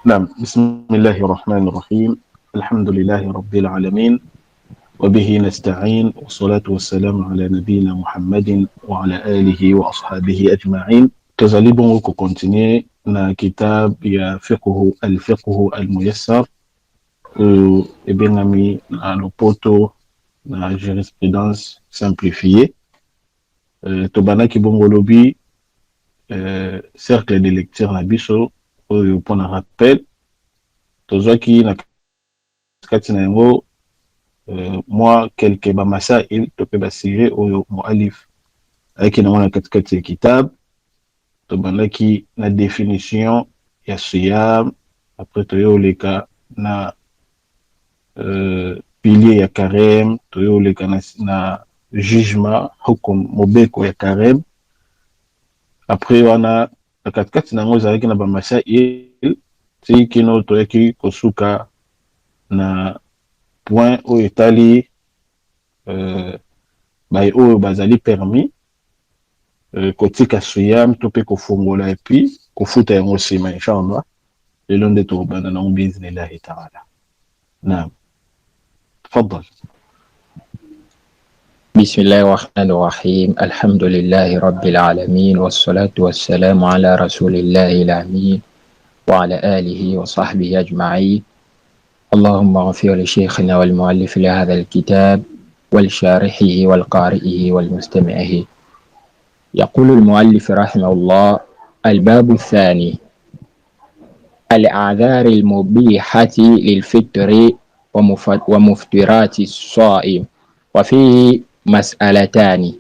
نعم، بسم الله الرحمن الرحيم. الحمد لله رب العالمين، وبه نستعين، والصلاة والسلام على نبينا محمد وعلى آله وأصحابه أجمعين. كذلك كونتيني na kitab ya الفقه الميسر ebengami na lopoto na jurisprudence simplifiée. Tobandaki bongo lobi cercle de lecture na biso oyo mpona rappel tozwaki na kati na yango mwa kelke bamasail to mpe basire oyo mualif ayaki nango na katikati ya kitab. Tobandaki na définition ya siyam, après toyoleka na pilier ya carême, toyoleka na jugement hukum mobeko ya carême. Après wana na katikati nango ezalaki na bamasail ti kino toyaki kosuka na point oyo etali baye oyo bazali permis kotika siyam to mpe kofungola epi kofuta yango nsima inshallah. Lelo nde tokobanda nango biiznillahi taala. Naam, tafadhal. بسم الله الرحمن الرحيم. الحمد لله رب العالمين، والصلاة والسلام على رسول الله الأمين وعلى آله وصحبه أجمعين. اللهم اغفر لشيخنا والمؤلف لهذا الكتاب ولشارحه والقارئه والمستمعه. يقول المؤلف رحمه الله: الباب الثاني: الأعذار المبيحة للفطر ومفطرات الصائم. وفيه مسألتان.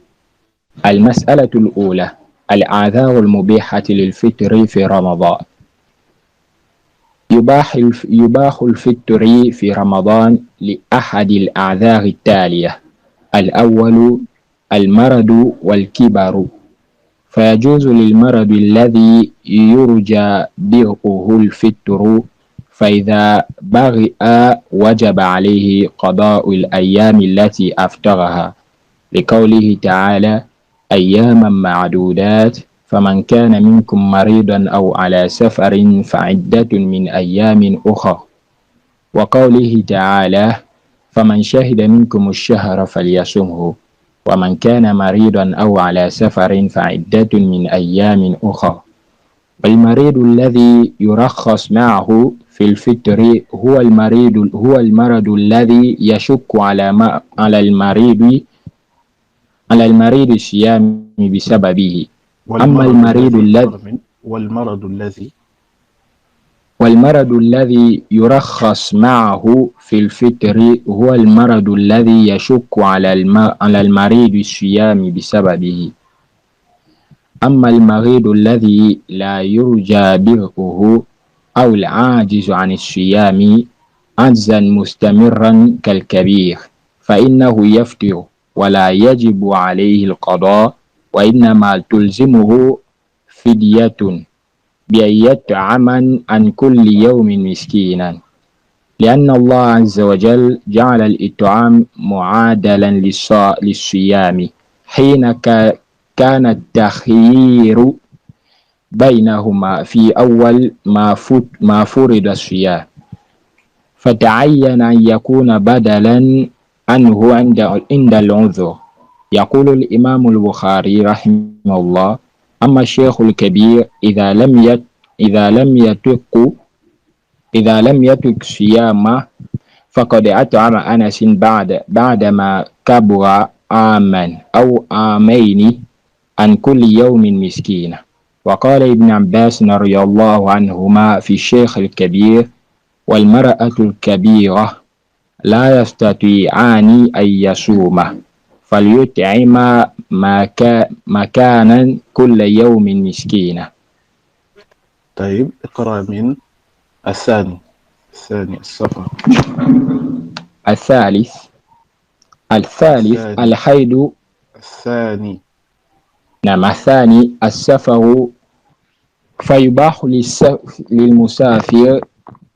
المسألة الأولى: الأعذار المبيحة للفطر في رمضان. يباح الفطر في رمضان لأحد الأعذار التالية: الأول المرض والكبر، فيجوز للمرض الذي يرجى برؤه الفطر، فإذا برئ وجب عليه قضاء الأيام التي أفطرها، لقوله تعالى: أياما معدودات، فمن كان منكم مريضا أو على سفر فعدة من أيام أخر، وقوله تعالى: فمن شهد منكم الشهر فليصمه، ومن كان مريضا أو على سفر فعدة من أيام أخر. والمريض الذي يرخص معه في الفطر هو المرض الذي يشك على المريض الصيام بسببه. أما والمرض الذي يرخص معه في الفطر هو المرض الذي يشك على المريض الصيام بسببه. أما المريض الذي لا يرجى برؤه أو العاجز عن الصيام عجزا مستمرا كالكبير، فإنه يفطر ولا يجب عليه القضاء، وإنما تلزمه فدية بأن يطعم عن كل يوم مسكينا، لأن الله عز وجل جعل الإطعام معادلا للصيام حين كان التخيير بينهما في أول ما فرض الصيام، فتعين أن يكون بدلا عنه عند العذر. يقول الإمام البخاري رحمه الله: أما الشيخ الكبير إذا لم يتق صيامه فقد أطعم أنس بعدما كبر عاما أو عامين عن كل يوم مسكينة. وقال ابن عباس رضي الله عنهما في الشيخ الكبير: والمرأة الكبيرة لا يستطيعان أن يصوما فليطعما مكانا كل يوم مسكينة. طيب، اقرأ من الثاني الصفر. الثالث الحيض. الثاني. نعم، الثاني السفر. فيباح للمسافر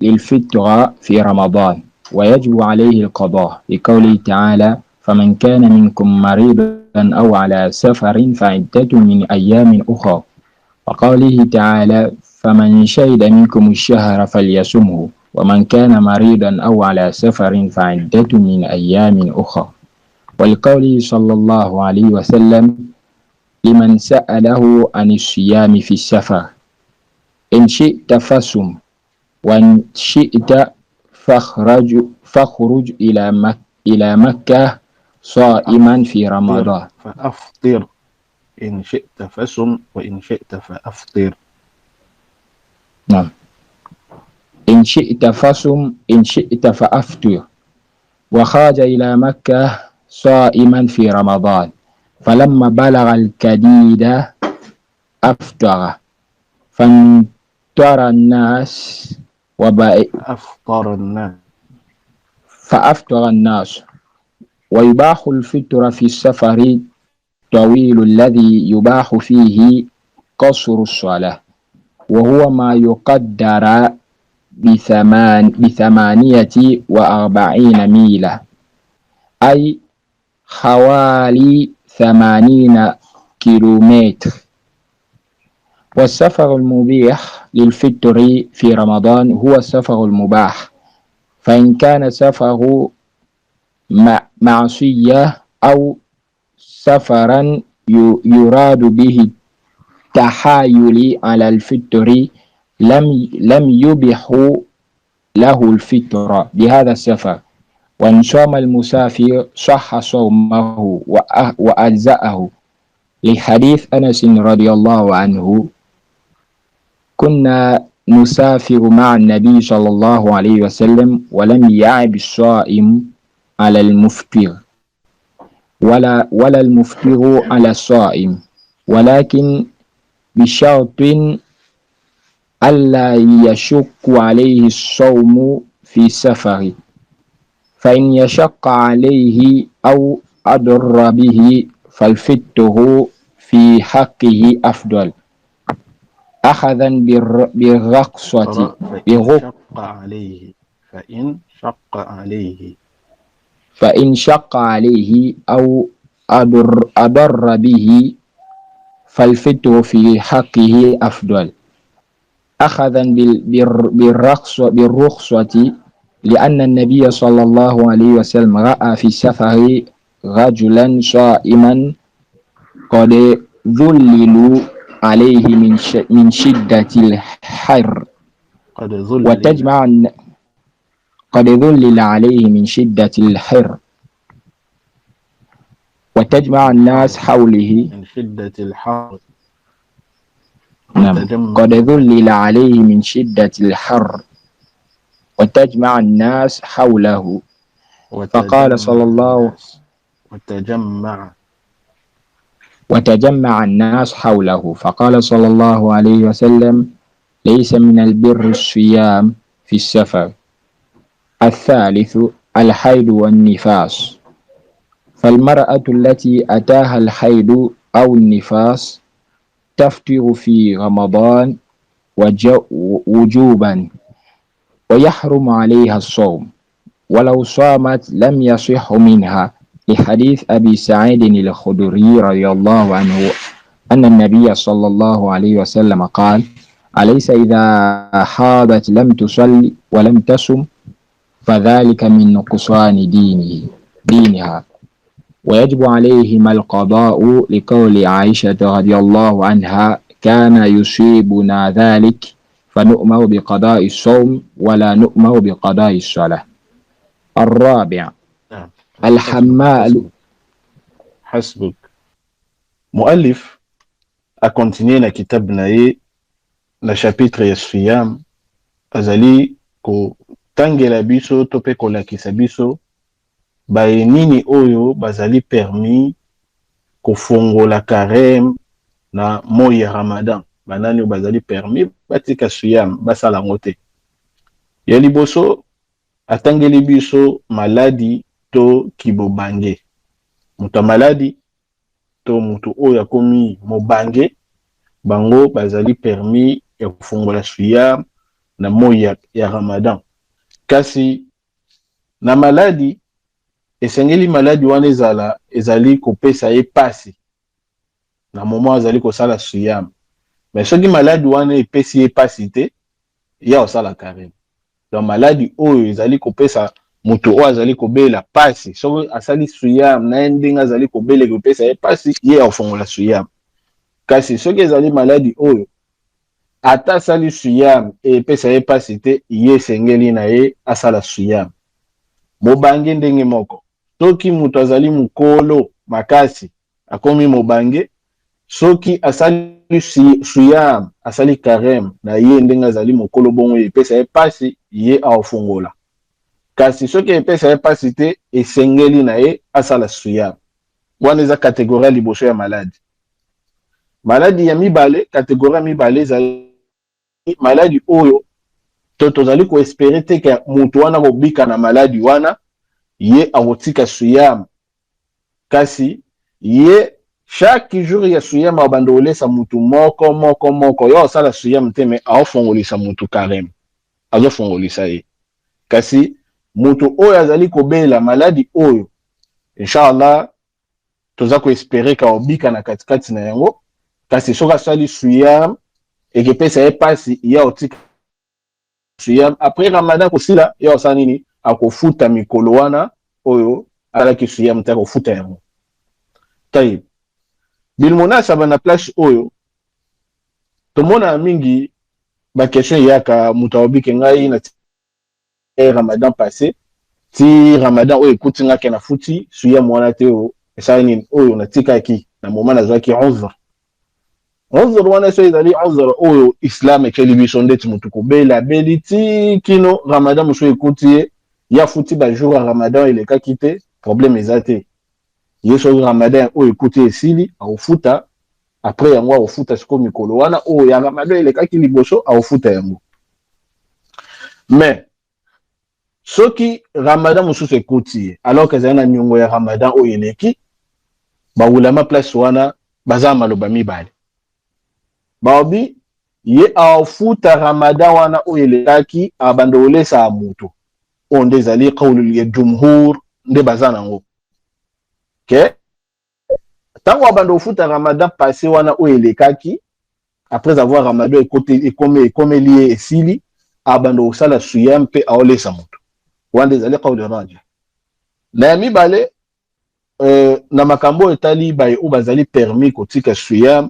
للفطر في رمضان ويجب عليه القضاء، لقوله تعالى: فمن كان منكم مريضا أو على سفر فعدة من أيام أخرى، وقوله تعالى: فمن شهد منكم الشهر فليصمه ومن كان مريضا أو على سفر فعدة من أيام أخرى. ولقوله صلى الله عليه وسلم لمن سأله عن الصيام في السفر إن شئت فصم وإن شئت فاخرج إلى مكة صائما في رمضان. فأفطر إن شئت فصم وإن شئت فأفطر. نعم، إن شئت فصم إن شئت فأفطر. وخرج إلى مكة صائما في رمضان، فلما بلغ الكديد أفطر فأفطر الناس ويباح الفطر في السفر الطويل الذي يباح فيه قصر الصلاة، وهو ما يقدر ب48 ميلا، أي حوالي 80 كيلومتر. والسفر المبيح للفطر في رمضان هو السفر المباح، فإن كان سفره معصية أو سفرا يراد به التحايل على الفطر لم يبح له الفطر بهذا السفر. وإن صام المسافر صح صومه وأجزأه، لحديث أنس رضي الله عنه كنا نسافر مع النبي صلى الله عليه وسلم ولم يعب الصائم على المفطر ولا المفطر على الصائم، ولكن بشرط ألا يشق عليه الصوم في سفر، فإن يشق عليه أو أضر به فالفطر في حقه أفضل، أخذا بالرخصة. فإن شق عليه أو أضر به فالفطر في حقه أفضل، أخذا بالرخصة، لأن النبي صلى الله عليه وسلم رأى في السفر رجلا صائما قد ذللوا عليه من شدة الحر، قد ذلل عليه من شدة الحر وتجمع الناس حوله من شدة الحر. نعم، قد ذلل عليه من شدة الحر وتجمع الناس حوله، فقال صلى الله وتجمع الناس حوله، فقال صلى الله عليه وسلم ليس من البر الصيام في السفر. الثالث الحيض والنفاس، فالمرأة التي أتاها الحيض أو النفاس تفطر في رمضان وجوبا، ويحرم عليها الصوم، ولو صامت لم يصح منها، لحديث أبي سعيد الخدري رضي الله عنه أن النبي صلى الله عليه وسلم قال أليس إذا حاضت لم تصل ولم تصم فذلك من نقصان دينها، ويجب عليهما القضاء، لقول عائشة رضي الله عنها كان يصيبنا ذلك فنؤمر بقضاء الصوم ولا نؤمر بقضاء الصلاة. الرابع الحمال. حسبك. مؤلف a continué na kitabu na ye na chapitre ya siyam, azali kotangela biso to pe kolakisa biso baye nini oyo bazali permis kofongola carême na moi ya Ramadan, banani oyo bazali permis batika siyam basala ngo te. Ya liboso atangeli biso maladi to kibobange, mutu maladi to mutu oyo akomi mobange, bango bazali permis ya kufongola siyam na moi ya Ramadan. Kasi na maladi esengeli maladi wana ezali kopesa ye pasi na moment azali kosala siyam, mais soki maladie wana epesi ye pasi te ya osala carême. Donc maladie oyo ezali kopesa moto oyo azali kobela pasi soki asali suyam na ye ndenge azali kobela kopesa ye pasi ye afongola suyam. Kasi soki ezali maladie oyo ata asali suyam epesa ye pasi te ye esengeli na ye asala suyam. Mobange ndenge moko soki moto azali mokolo makasi akomi mobange soki asali suyam asali carême na ye ndenge azali mokolo bongo epesa ye pasi ye aofongola. Kasi soki epesa ye pasi te esengeli na ye asala suyam. Wana eza kategoria liboso ya maladi. Maladi ya mibale, kategoria mibale ezali maladi oyo tozali koespere te ke moto wana kobika na maladi wana ye akotika suyam. Kasi ye chaque jour ya suyam abanda olesa mutu moko yo osala suyam te me aofongolisa mutu carême azofongolisa ye. Kasi mutu oyo azali kobela maladi oyo inshallah toza koespere ka obika na katikati na yango. Kasi soki asali suyam ekepesa ye pasi ya otika suyam après ramadan kosila ya osala nini akofuta mikolo wana oyo alaki suyam te akofuta yango. Tayib bilmonasa bana place oyo tomona mingi ba question yaka mutu abiki ngai na ramadan passé ti ramadan oyo ekuti ngaki na futi suyam wana te oyo esala nini oyo natikaki na moment nazwaki 11 wana so ezali 11 oyo islam ekeli biso ndeti mutu kobela beli ti kino ramadan mosusu ekuti ye ya futi ba jour ya ramadan elekaki te problème eza te. Ye so ramadan oyo ekuti esili aofuta après yango aofuta siko mikolo wana oyo ya ramadan elekaki liboso aofuta yango. Mais soki ramadan mosusu ekuti ye alors que ezali na niongo ya ramadan oyo eleki baulama place wana baza maloba mibale. Baobi ye aofuta ramadan wana oyo elekaki abanda olesa mutu oyo nde ezali kaulu ya jumhur nde baza nango ke tango abanda ofuta ramadan passé wana oyo elekaki après avoir ramadan ekomeli ye esili abanda osala suyam mpe aolesa mutu wana nde ezali kaulu raja. Na ya mibale na makambo etali baye oyo bazali permis kotika suyam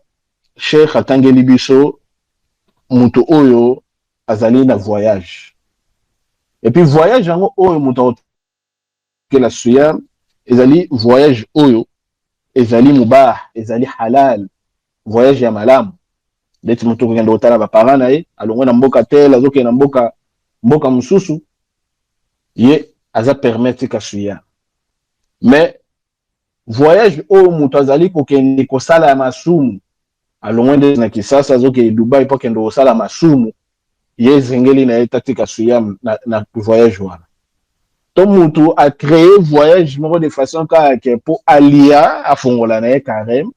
Cheikh atangeli biso mutu oyo azali na voyage. Et puis voyage yango oyo mutu atikela suyam ezali voyage oyo ezali mubah, ezali halal, voyage ya malamu. Ndeti mutu kokende kotala baparent na ye alongwe na mboka tel azokende na mboka mosusu ye aza permis tika suyam. Mais voyage oyo mutu azali kokende kosala ya masumu alongwe nde na Kisasa azokende Dubai po kende kosala masumu ye ezengeli na ye tatika suyam na voyage wana. To mutu a créé voyage moko de façon kaka po alia afongola na ye carême.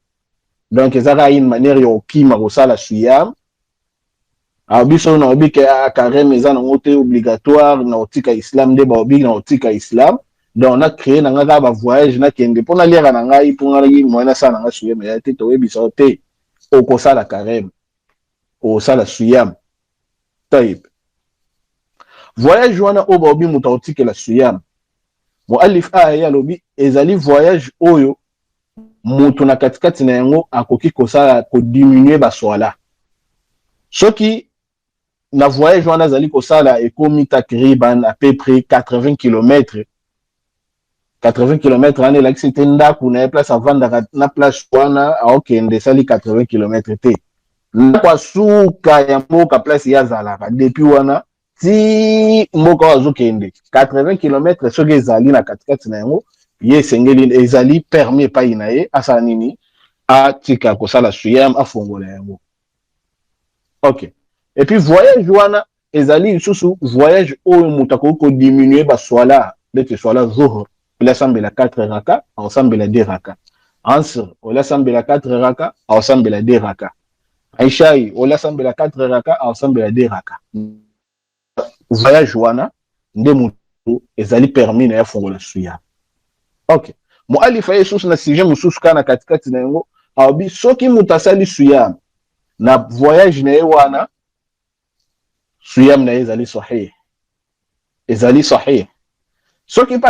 Donc ezaka une manière ya okima kosala suyam. Abiso na obike carême eza nango te obligatoire na otika islam nde baobiki na otika islam. Donc on a créé na ngaka ba voyage na kende po na liaka na ngai po ngai moyena sa na ngai suyam ya te to ebisa te okosala carême osala suyam. Taib voyage wana oyo baobi mutu aotikela suyam muallif aya lobi ezali voyage oyo mutu na katikati na yango akoki kosala kodiminue baswala. Soki na voyage wana azali kosala ekomi takriban à peu près 80 km. 80 km ane elakisi te ndaku na ye place avandaka na place wana aokende sali 80 km te. Ndako asuka ya mboka place ya azalaka depuis wana ti mboka oyo azokende 80 km soki ezali na katikati na yango ye esengeli ezali permis epai na ye asala nini atika kosala suyam afongola yango. Ok. Et puis voyage wana ezali lisusu voyage oyo mutu akoki kodiminue baswala ndeti swala zuhur olasambela 4 raka aosambela 2 raka, ansr olasambela 4 raka aosambela 2 raka, aishai olasambela 4 raka aosambela 2 raka. Voyage wana nde mutu ezali permis na ya fongola suyam. Ok. Mualifa yesusu na sujet mususu kana katikati na yango aobi soki mutu asali suyam na voyage na ye wana suyam na ye ezali sahih soki mpe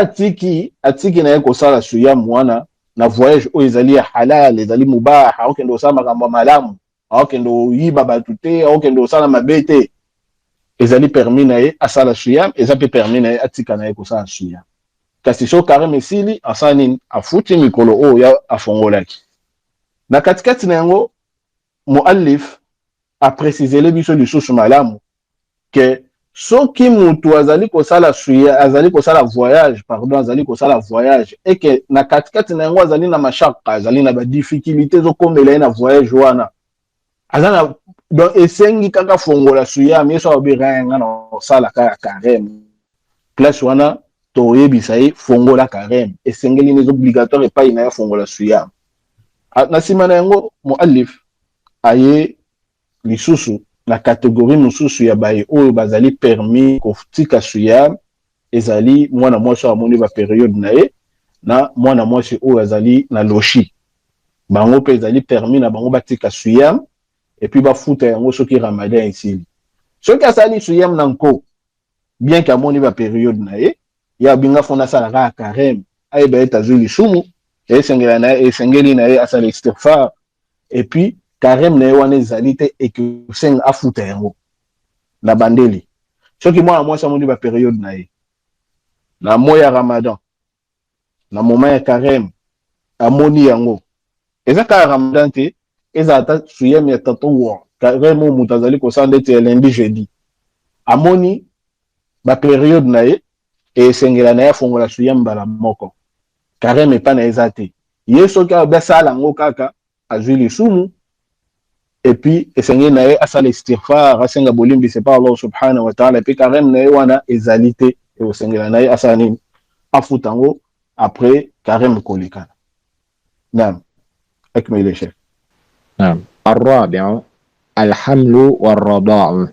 atiki na ye kosala suyam wana na voyage oyo ezali ya halal ezali mubah aokende kosala makambo ya malamu aokende oyiba bato te aokende kosala mabe te ezali permis na ye asala suyam eza mpe permis na ye atika na ye kosala suyam kasi so kareme esili asala nini afuti mikolo oyo afongolaki na katikati na yango muallif aprécisele biso lisusu malamu ke soki mutu azali kosala voyage azali kosala voyage eke na katikati na yango azali na mashaka azali na badifficulté ezokomela ye na voyage wana aza na donc esengi kaka fongola suyam ye so abobira yanga na kosala kaka carême place wana toyebisa ye fongola carême esengeli nez obligatoire epai na ye fongola suyam na nsima na yango muallif aye lisusu na kategorie mosusu ya baye oyo bazali permis kotika suyam ezali mwana mwasi amoni baperiode na ye na mwana mwasi oyo azali na loshi bango mpe ezali permis na bango batika suyam epuis bafuta yango soki ramadan esili soki asali suyam na nko bien ke amoni baperiode na ye ye abinga fona asalaka ya carême ayeba ete azwi lisumu esengeli na ye asala istighfar epuis carême na ye wana ezali te ekosenga afuta yango na bandeli soki mwana mwasi amoni baperiode na ye na moya ya ramadan na moment ya carême amoni yango eza kaka ramadan te eza ata suyam ya tatouwa carême oyo moto azali kosala ndeti ya lundi jeudi amoni baperiode na ye esengela na ye afongola suyam mbala moko carême epa na eza te ye soki abasala yango kaka azwi lisumu epuis esengeli na ye asala istighfar asenga bolimbisi pa Allah subhanahu wa ta'ala epuis carême na ye wana ezali te esengela na ye asala nini afuta yango après carême kolekana. Naam, akmil ya sheikh. نعم. الرابع الحمل والرضاع.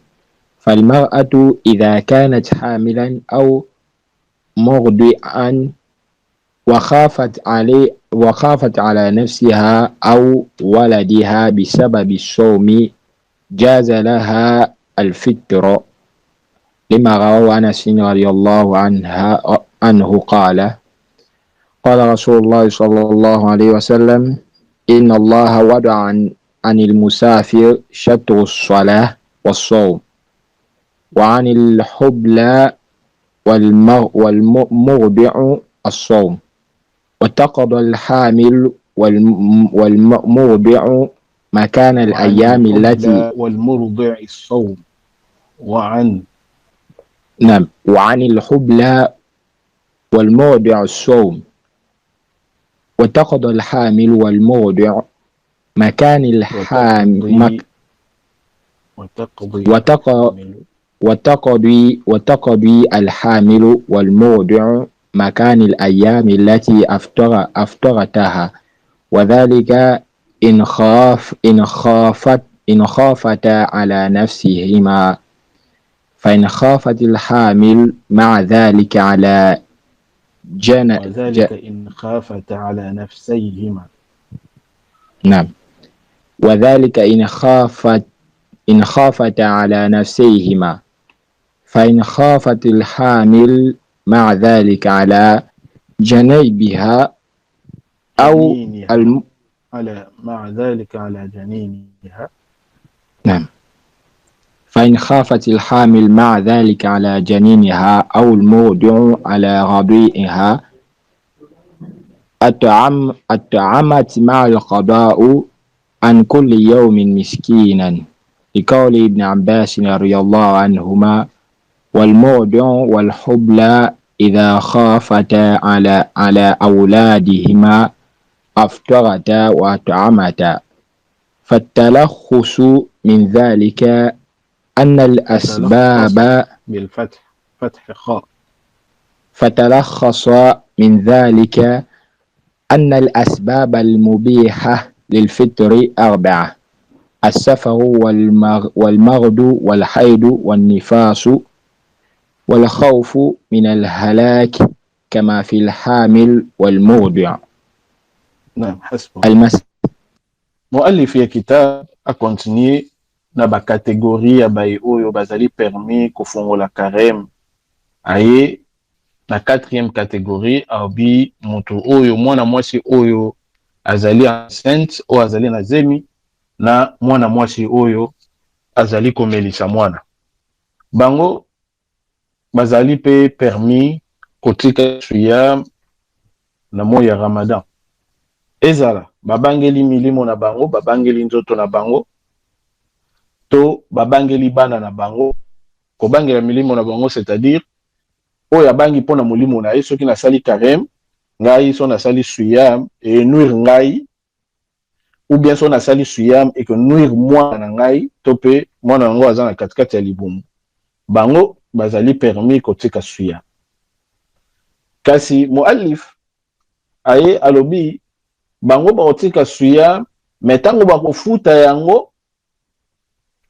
فالمرأة إذا كانت حاملا أو مرضعا وخافت على نفسها أو ولدها بسبب الصوم جاز لها الفطر لما روى أنس رضي الله عنه قال رسول الله صلى الله عليه وسلم إن الله وضع عن المسافر شطر الصلاة والصوم وعن الحبلى والمرضع الصوم وتقضى الحامل والمرضع مكان الأيام التي والمرضع الصوم وعن الحبلى والمرضع الصوم وتقضى الحامل والمرضع مكان الحامل وتقضي الحامل والمرضع مكان الأيام التي أفطرتها وذلك إن خافتا على نفسهما فإن خافت الحامل مع ذلك على وذلك إن خافت على نفسيهما. نعم. وذلك إن خافت على نفسيهما فإن خافت الحامل مع ذلك على جنيبها أو مع ذلك على جنينها. نعم. فإن خافت الحامل مع ذلك على جنينها أو المرضع على رضيعها أطعمت مع القضاء عن كل يوم مسكينا لقول ابن عباس رضي الله عنهما والمرضع والحبلى إذا خافتا على أولادهما أفطرتا وأطعمتا. فالتلخص من ذلك أن الأسباب بالفتح فتح خاء. فتلخص من ذلك أن الأسباب المبيحة للفطر 4: السفر والمرض والحيض والنفاس والخوف من الهلاك كما في الحامل والمرضع. نعم حسب muallif ya kitab a continuer na ba catégorie ya baye oyo bazali permis kofongola carême. Aye na 4e catégorie abi moto oyo mwana mwasi oyo azali enceinte o azali na zemi na mwana mwasi oyo azali komelisa mwana. Bango bazali pe permis kotika suya na moya ya Ramadan. Ezala babangeli milimo na bango, babangeli nzoto na bango, to babangeli bana na bango. Kobangela milimo na bango c'est-à-dire oyo abangi pona molimo na ye soki nasali carême ngai so nasali suyam e nuire ngai, ou bien so nasali suyam et que nuire mwana na ngai to pe mwana nango aza na katikati ya libumu, bango bazali permis kotika suyam. Kasi muallif aye alobi bango bakotika suyam mais tango bakofuta yango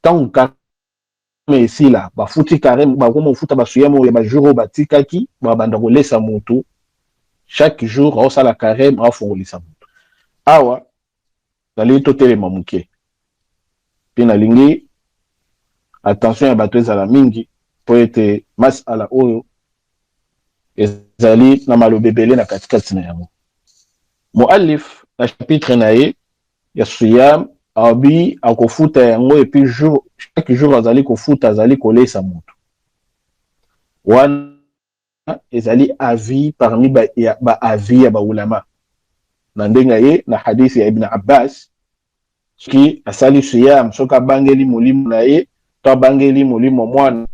tango carême esila bafuti carême bakoma ofuta basuyam oyo bajuro batikaki babanda kolesa motu chaque jour aosala carême aofongolisa motu. Awa nali totelema muke mpe nalingi attention ya bato ezala mingi po ete masala oyo ezali na maloba ebele na katikati na yango. Muallif na chapitre na ye ya suyam abi akofuta yango et puis chaque jour azali kofuta azali kolesa motu. Wana ezali avis parmi ba avis ya baulama na ndenga ye na hadisi ya Ibn Abbas ki asali suyam soka bangeli molimo na ye to bangeli molimo mwana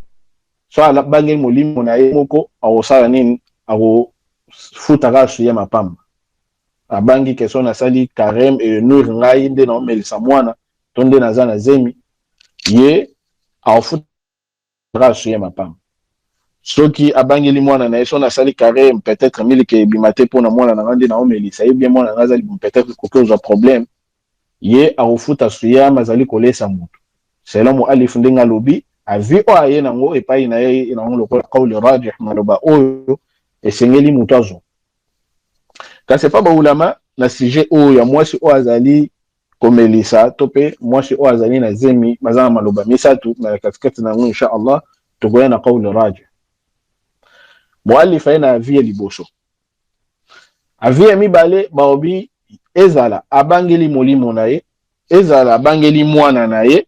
so ala bangeli molimo na ye moko awosala nini akofuta ka suyam apamba abangi keso nasali carême et nuire ngai nde na omelisa mwana to nde naza na zemi ye aofuta ka suyam apamba. Soki abangeli mwana na ye so nasali carême peut-être milike ebimate pona mwana na ngande na omelisa ye bien mwana na ngazali peut-être kokozwa problème ye aofuta suyam azali kolesa moto. Selon muallif ndenga lobi avi o aye nango epai na ye nango lokola qawli rajih maloba oyo esengeli moto azo. Kasi pa baulama na sujet oyo ya mwasi o azali komelisa to pe mwasi o azali na zemi bazana maloba misatu na katikati nango insha Allah tokoya na qawli rajih. Muallif aye na avi ya liboso. Avi ya mibale baobi ezala abangeli molimo na ye, ezala abangeli mwana na ye,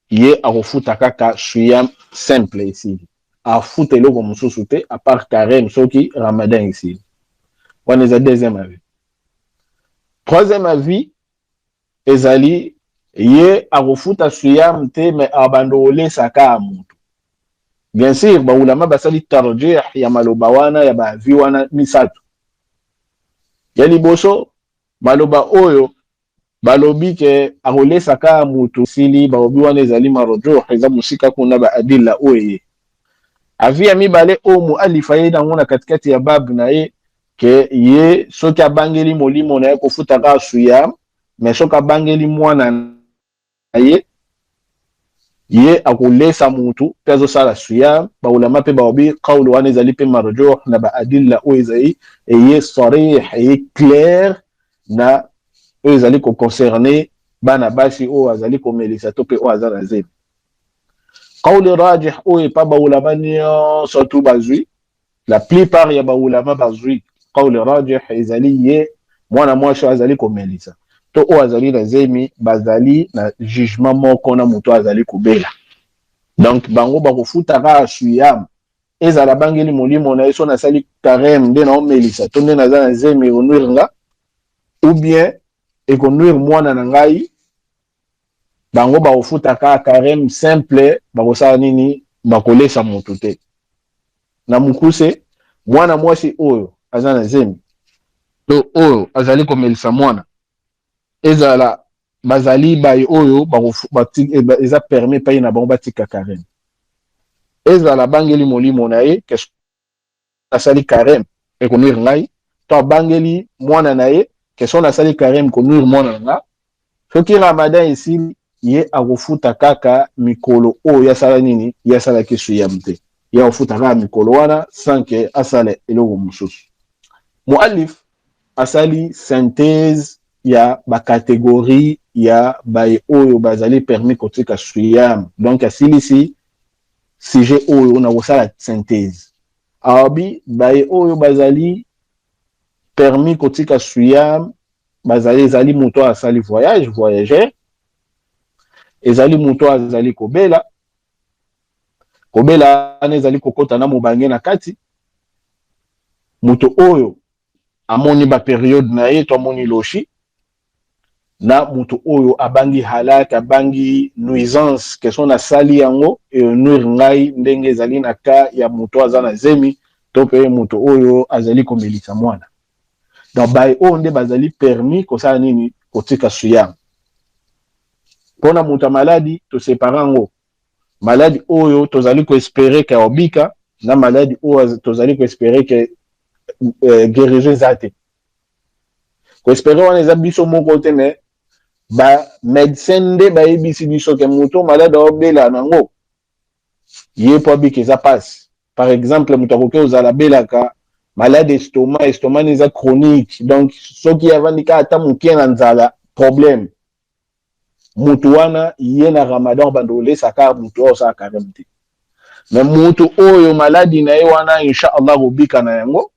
ye akofuta kaka suyam simple ici. Afuta eloko mosusu te à part carême soki Ramadan ici. Wana eza deuxième avis. Troisième avis ezali ye akofuta suyam te mais abando olesa ka mutu. Bien sûr baulama basali tarjih ya maloba wana ya baavi wana misatu. Ya liboso maloba oyo balobi ke akolesa ka mutu sili baobi wana ezali marojo eza musika kuna ba adilla oye. Avi ya mibale o muallif aye nango na katikati ya bab na ye ke ye soki abangeli molimo na ye kofuta ka suyam mais soki abangeli mwana na ye ye akolesa mutu pe azosala suyam baulama pe baobi qawlu wana ezali pe marojo na ba adilla oyo ezali eye sarih eye clair na oyo ezali koconcerne bana basi oyo azali komelisa to pe oyo aza na zemi. Qawli rajih oyo epa baulama nyonso tu bazwi la plupart ya baulama bazwi qawli rajih ezali ye mwana mwasi azali komelisa to oyo azali na zemi bazali na jugement moko na moto azali kobela. Donc bango bakofuta ka suyam ezala bangeli molimo na ye so nasali carême nde na omelisa to nde naza na zemi ekonuire nga ou bien ekonuire mwana na ngai, bango bakofuta ka carême simple bakosala nini bakolesa moto te. Na mukuse mwana mwasi oyo aza na zemi to oyo azali komelisa mwana ezala bazali baye oyo eza permis paye na bango batika carême. Ezala bangeli molimo na ye keso nasali carême ekonuire ngai to abangeli mwana na ye keso nasali carême konuire mwana na nga. Soki Ramadan esili ye akofuta kaka mikolo oyo yasala nini yasalaki suyam te, ye akofuta kaka mikolo wana sans ke asala eloko mosusu. Muallif asali synthèse ya ba catégorie ya baye oyo bazali permis kotika suyam. Donc asilisi sujet oyo na kosala synthèse. Abi baye oyo bazali permis kotika suyam bazali ezali moto asali voyageur, ezali moto azali kobela wana ezali kokota na mobange na kati, moto oyo amoni ba periode na ye to amoni loshi, na moto oyo abangi halak, abangi nuisance ke son asali yango nuire ngai ndenge ezali na ka ya moto aza na zemi to pe moto oyo azali komelisa mwana. Donc baye oyo nde bazali permis kosala nini kotika suyam. Pona moto maladi to separango, maladi oyo tozali ko espérer ke obika na maladi oyo tozali ko espérer ke guérison zate. Ko espérer wana eza biso moko te, mais ba médecin nde ba yebisi biso ke moto malade obela nango ye po bika eza passe. Par exemple moto akoki ozala belaka malade estomac neza chronique, donc soki avandika ata mokie na nzala problème, moto wana ye na ramadan bando lesaka moto oyo osala carême te. Mais moto oyo maladi na ye wana inshallah obika na yango,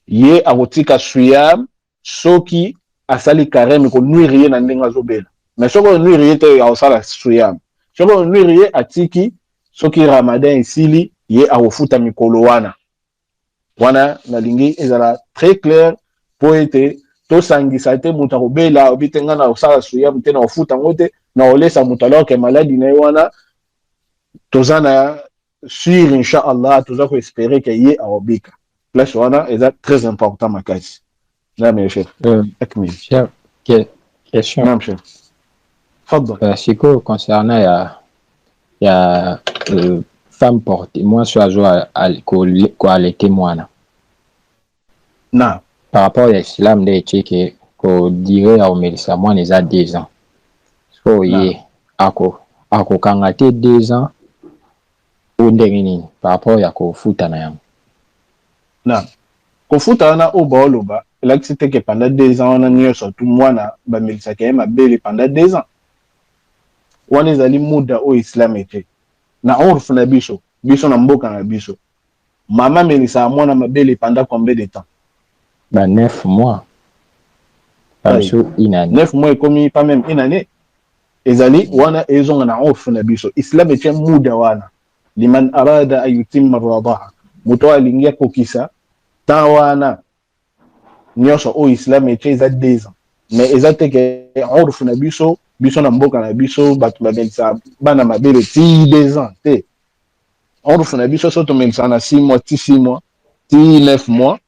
ye akotika suyam soki asali carême ko nuire ye na ndenge azobela. Mais soki nuire ye te akosala suyam, soki nuire ye atiki soki ramadan esili ye akofuta mikolo wana nalingi ezala très clair po ete tosangisa te moto akobela obite nga na osala suyam te na ofuta ngo te na olesa moto alors ke maladi na ye wana toza na sur inshallah toza ko espérer ke ye aobika. Place wana eza très important makasi. Na mes chef. Akmil. Chef, question. Naam chef. Fadal. Siko concernant ya femme porte moi soit ko alete mwana. Na. Par rapport à l'islam de cheke ko dire ya omelisa mwana eza 2 ans. So ye ako kangate 2 ans ou ndenge nini par rapport ya kofuta na yango. Na. Kofuta wana o baoloba elakisi que pendant 2 ans wana nyonso tout mwana bamelisa ke mabele pendant 2 ans. Wana ezali muda o islam ete. Na urfu na biso na mboka na biso. Mama melisa mwana mabele pendant combien de temps? 9 mois. Sur une année. 9 mois et comme pas même une année. Ezali wana ezonga na urfu na biso. Islam ete muda wana. Liman arada ayutimma radaha. Muto alingia kokisa tawana nyonso o islam ete eza 2 ans. Mais ezate ke urfu na biso na mboka na biso batu bamelisa bana mabele ti 2 ans te. Urfu na biso soto melisa na 6 mois ti 6 mois ti 9 mois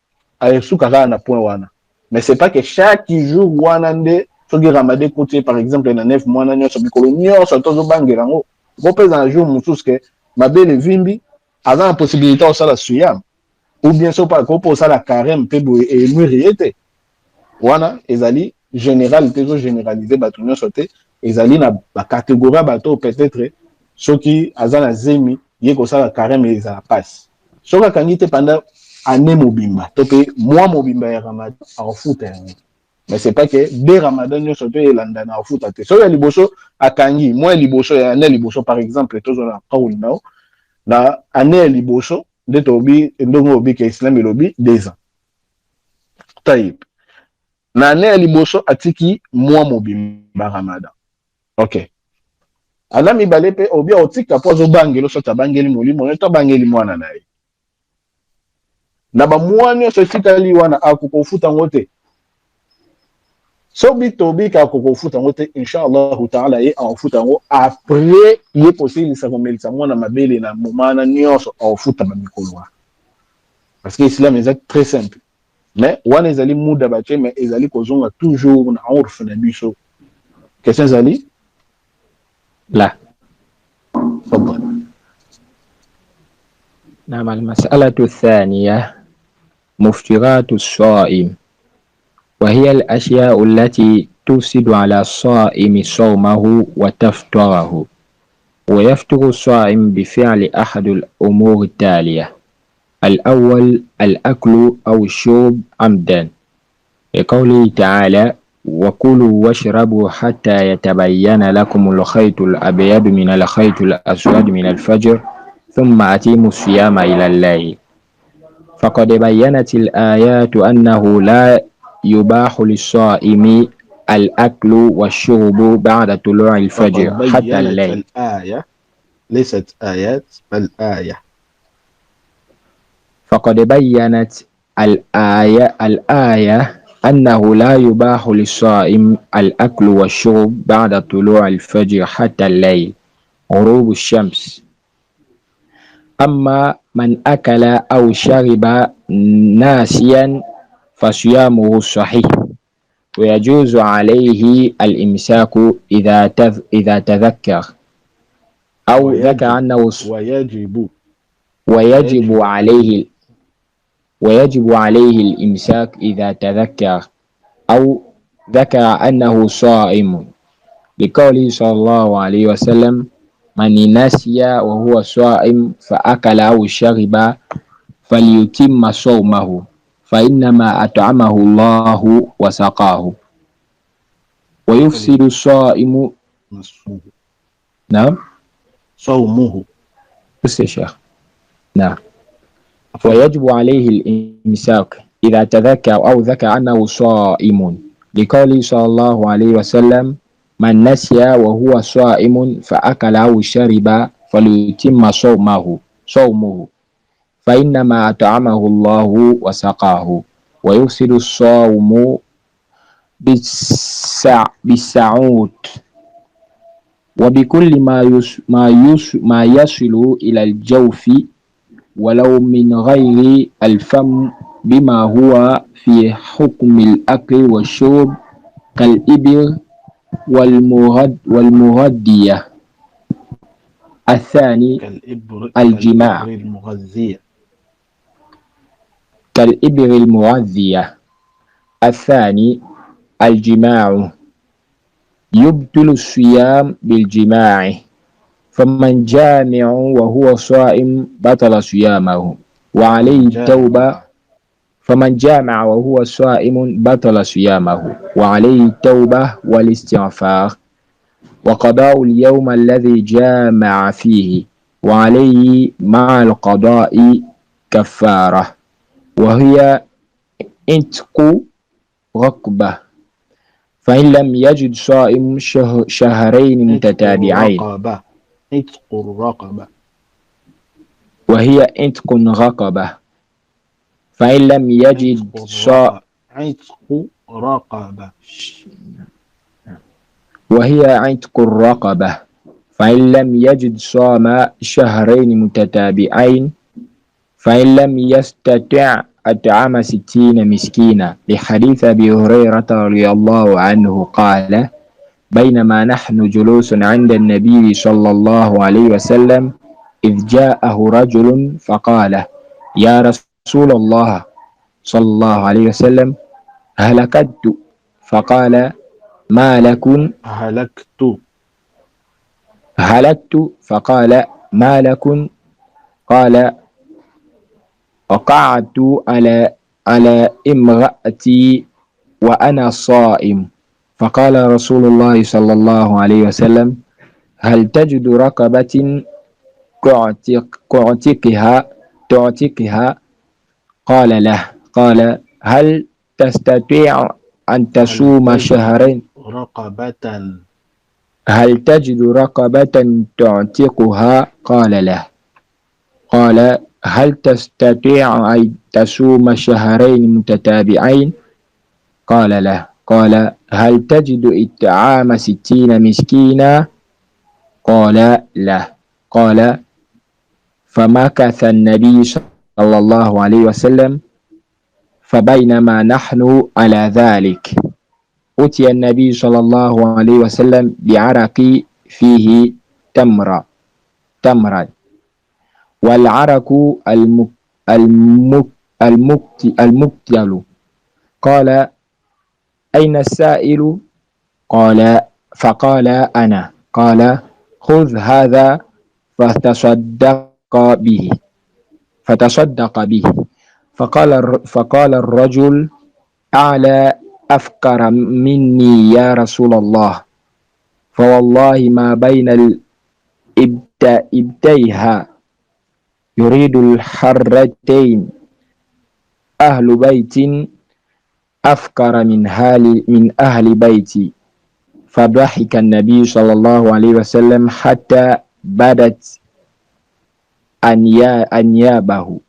ayesuka kaka na point wana. Mais c'est pas que chaque jour wana nde soki ramadan côté par exemple na 9 mois na nyonso bikolo nyonso tozo bangela ngo ko pesa na jour mususu ke mabele vimbi aza na possibilité osala suyam ou bien so pas ko posala carême pe boye e nuire te wana ezali général tezo généraliser batu nyonso te ezali na ba catégorie bato peut-être soki aza na zemi ye kosala carême ezala passe soki akangi te pendant année mobimba to pe mois mobimba ya ramadan akofuta yango. Mais c'est pas que dès ramadan nyonso te elanda na akofuta te soki ya liboso akangi mois ya liboso ya année liboso par exemple tozo na kauli nao na année ya liboso nde tobi ndongo obi ke islam elobi 2 ans. Taïb. Na année ya liboso atiki mois mobimba ramadan. OK. Ana mibale pe obi otika po zo bangelo so tabangeli molimo ne to bangeli mwana na ye. Na ba mwana so fitali wana akukofuta ngote. So bitobi ka akukofuta ngote inshallah taala ye akufuta ngo après ye possible sa komelisa mwana mabele na momana nyonso akufuta ba mikolo. Parce que l'islam est très simple. Mais wana ezali muda bache mais ezali kozonga toujours na urfu na biso. Question ezali لا. تفضل. نعم. المسألة الثانية مفطرات الصائم، وهي الأشياء التي تفسد على الصائم صومه وتفطره. ويفطر الصائم بفعل أحد الأمور التالية: الأول الأكل أو الشرب عمدا، لقوله تعالى: وكلوا واشربوا حتى يتبين لكم الخيط الأبيض من الخيط الأسود من الفجر ثم أتموا الصيام إلى الليل. فقد بينت الآيات أنه لا يباح للصائم الأكل والشرب بعد طلوع الفجر حتى الليل. الآية ليست آيات بل آية. فقد بينت الآية أنه لا يباح للصائم الأكل والشرب بعد طلوع الفجر حتى الليل غروب الشمس. أما من أكل أو شرب ناسيا فصيامه صحيح، ويجوز عليه الإمساك إذا تذكر أو ذكر أنه ويجب عليه الإمساك إذا تذكر أو ذكر أنه صائم، لقوله صلى الله عليه وسلم: من نسي وهو صائم فأكل أو شرب فليتم صومه فإنما أطعمه الله وسقاه. ويفسد الصائم نعم صومه. بس يا شيخ. نعم. ويجب عليه الإمساك إذا تذكر أو ذكر أنه صائم، لقوله صلى الله عليه وسلم: من نسي وهو صائم فأكل أو شرب فليتم صومه فإنما أطعمه الله وسقاه. ويفسد الصوم بالسعوت وبكل ما يصل إلى الجوف ولو من غير الفم بما هو في حكم الأكل والشرب كالإبر والمغذية. الثاني الجماع كالإبر المغذية. الثاني الجماع يبطل الصيام بالجماع، فمن جامع وهو صائم بطل صيامه وعليه التوبة. فمن جامع وهو صائم بطل صيامه وعليه التوبة والاستغفار وقضاء اليوم الذي جامع فيه، وعليه مع القضاء كفارة، وهي عتق رقبة، فإن لم يجد صائم شهرين متتابعين. عتق الرقبة. وهي عتق رقبة، فإن لم يجد عتق رقبة. وهي عتق الرقبة، فإن لم يجد صام شهرين متتابعين، فإن لم يستطع أطعم 60 مسكينا، لحديث أبي هريرة رضي الله عنه قال: بينما نحن جلوس عند النبي صلى الله عليه وسلم إذ جاءه رجل فقال: يا رسول الله صلى الله عليه وسلم هلكت. فقال: ما لكم؟ هلكت. فقال: ما لكم؟ قال: وقعت على امرأتي وأنا صائم. فقال رسول الله صلى الله عليه وسلم: هل تجد رقبة تعتقها؟ قال: له. قال: هل تستطيع أن تصوم شهرين؟ هل تجد رقبة تعتقها؟ قال: له. قال: هل تستطيع أن تصوم شهرين متتابعين؟ قال: له. قال: هل تجد إطعام 60 مسكينا؟ قال: لا. قال: فمكث النبي صلى الله عليه وسلم، فبينما نحن على ذلك أتي النبي صلى الله عليه وسلم بعرق فيه تمرة، والعرق المقتل. قال: أين السائل؟ فقال: أنا. قال: خذ هذا فتصدق به. فقال الرجل: أعلى أفقر مني يا رسول الله، فوالله ما بين الإبتيها يريد الحرتين أهل بيت أفقر من أهل بيتي. فضحك النبي صلى الله عليه وسلم حتى بدت أنيابه،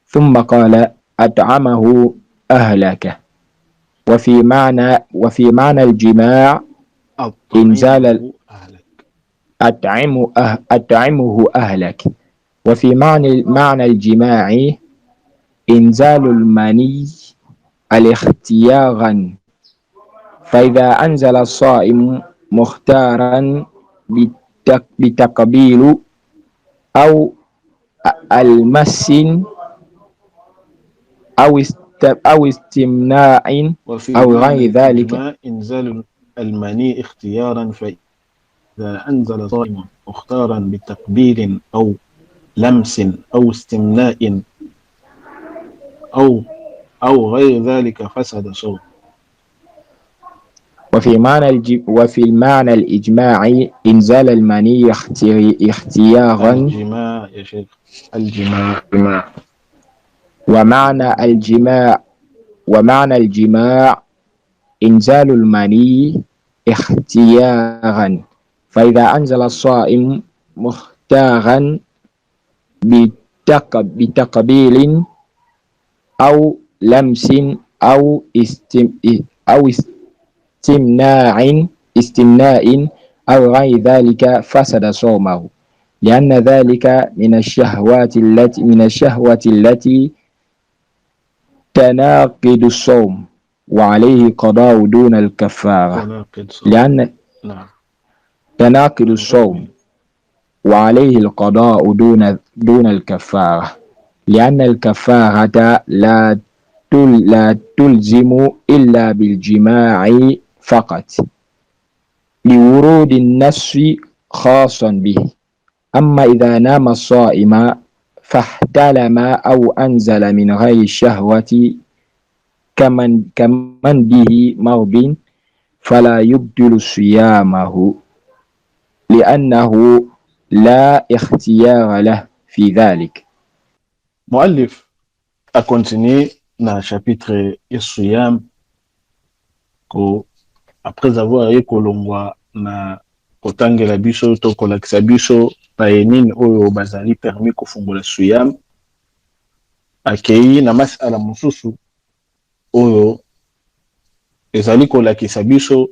ثم قال: أطعمه أهلك. وفي معنى الجماع إنزال أطعمه أهلك. أطعمه أهلك. وفي معنى الجماع إنزال المني الاختيارا، فإذا أنزل الصائم مختارا بتقبيل أو المس أو استمناء وفي أو معنى غير ذلك. الإجماع إنزال المني اختيارا، فإذا أنزل صائم مختارا بتقبيل أو لمس أو استمناء أو غير ذلك فسد صوم. وفي المعنى الإجماع إنزال المني اختيارا. الجماع يا شيخ، الجماع. ومعنى الجماع إنزال المني اختيارا، فإذا أنزل الصائم مختارا بتقبيل أو لمس أو استمناء أو غير ذلك فسد صومه، لأن ذلك من الشهوة التي تناقض الصوم، وعليه قضاء دون الكفارة. لأن تناقض الصوم وعليه القضاء دون الكفارة، لأن الكفارة لا تلزم إلا بالجماع فقط، لورود النص خاصا به. أما إذا نام الصائم فاحتلم أو أنزل من غير الشهوة كمن به مرض فلا يبدل صيامه، لأنه لا اختيار له في ذلك. Muallif a continué dans le chapitre Isuyam ko après avoir ekolongwa na kotangela biso to kolakisa biso payenini oyo bazali permis kofungola suyam, akei na masala mosusu oyo ezali kolakisa biso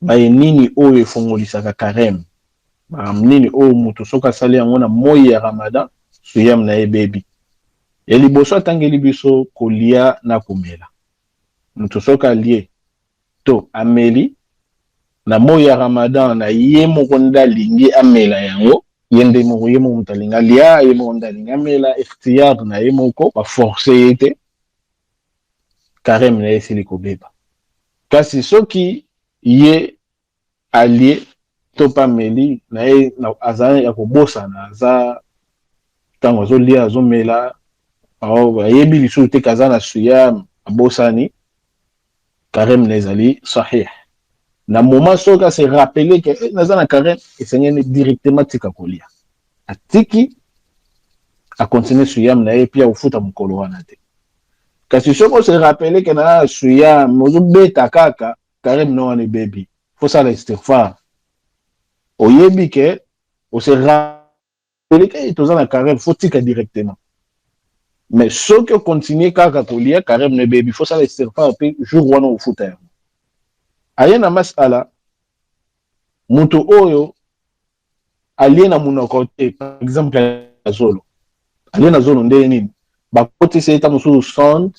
bayenini oyo efungolisaka karem, nini oyo mutu soki asali yango na moi ya Ramadan suyam na ebebi. Ya liboso atangeli biso kolia na komela. Mutu soki alie to ameli na moi ya Ramadan na ye moko ndalingi amela yango, yende moko ye moko mutalinga lia, ye moko ndalingi amela, ikhtiyar na ye moko ba force yete karem na esili kobeba. Kasi soki ye alie to pa meli na ye na azana ya kobosa na aza tango azolia azomela ayebi lisusu te kaza na suyam abosani, karem na ezali sahih. Na moment soki se rappeler que naza na karem esengeni directement tika kolia, atiki a continuer suyam na ye pia ufuta mukolo wana te. Kasi soki se rappeler que na suyam mozo beta kaka, karem no wane baby faut ça istighfar, oyebi ke o se rappeler que toza na karem faut tika directement. Mais soki o continue kaka kolia, karem ne baby faut ça istighfar pe jour wana ufuta yango. Aye na masala mutu oyo alie na munoko te, par exemple azolo alie na zolo nde nini bakotisa eta mosusu sonde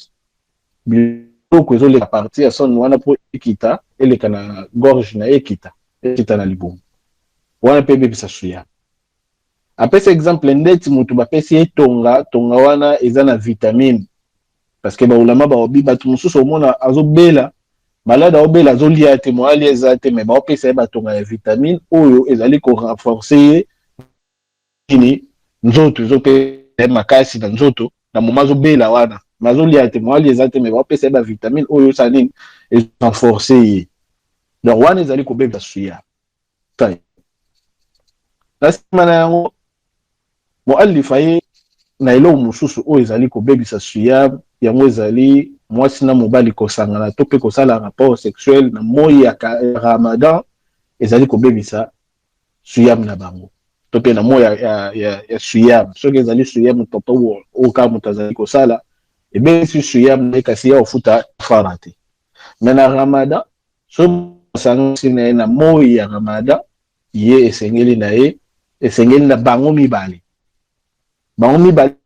biloko ezoleka parti ya sonde wana po ekita eleka na gorge na ekita na libumu wana pe ebebisa suya. Apesa exemple ndeti mutu bapesi ye tonga wana eza na vitamine, parce que baulama baobi batu mosusu omona azobela malade aobela azolia te moali eza te, mais baopesa ye batonga ya vitamine oyo ezali ko renforcer ye nini nzoto ezope makasi na nzoto na moma azobela wana mazoli ate mwali ezate me bapesa ba vitamine oyo sanini et renforcer donc wana ezali ko beba suya tay nasima na yango muallifa ye na elo mususu oyo ezali ko bebisa suya yango ezali mwasi na mobali kosangana to pe kosala rapport sexuel na moyi ya Ramadan ezali ko bebisa suyam na bango to pe na moya ya suyam soki ezali suyam toto o ka mutazali ko sala e be si suyam ne kasi ya ofuta farate mais na Ramadan so sangi na moya ya Ramadan ye esengeli na ye esengeli na bango mibale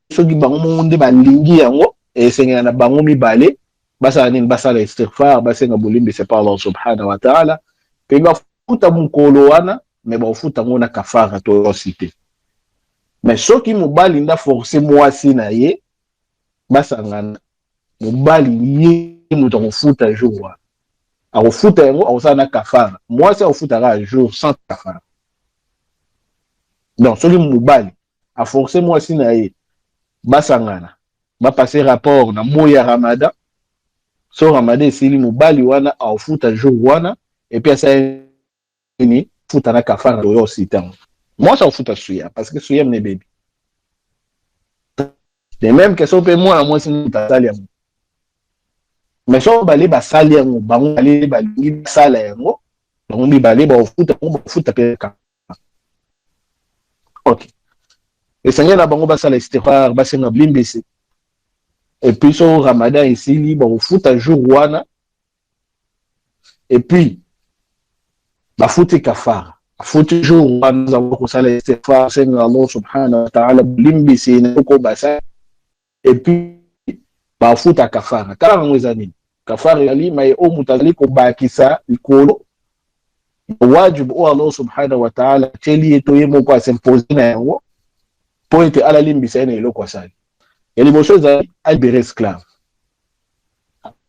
soki bango monde balingi yango esengeli na bango mibale basala nini basala istighfar basenga bolimbi c'est pas Allah subhanahu wa ta'ala pe bafuta mukolo wana me bafuta ngona kafara to cité mais soki mobali nda forcer mwasi na ye basangana mobali ye muto kofuta jour akofuta yango akosala na kafara mwasi akofutaka jour sans kafara donc soki mobali a forcer mwasi na ye basangana bapase rapport na moyi ya Ramadan so Ramadan esili mobali wana akofuta jour wana et puis asa ni futa na kafara to yo sitango mwasi akofuta suya parce que suya mne baby de même que so pe moi mwasi ni tasali yango mais so bale basali yango bango bale balingi basala yango bango mibale bafuta pe ka ok esengeli na bango basala istighfar basenga blimbisi et puis so Ramadan esili bafuta jour wana et puis bafuti kafara afuti jour wana za kusala istighfar senga Allah subhanahu wa ta'ala blimbisi na ko basa et puis bafuta kafara kala ngweza nini kafara yali mai o mutazali ko bakisa ikolo wajibu o Allah subhanahu wa ta'ala cheli eto yemo ko s'impose na yango point ala limbisa na ilo ko sali yali boso za albere esclave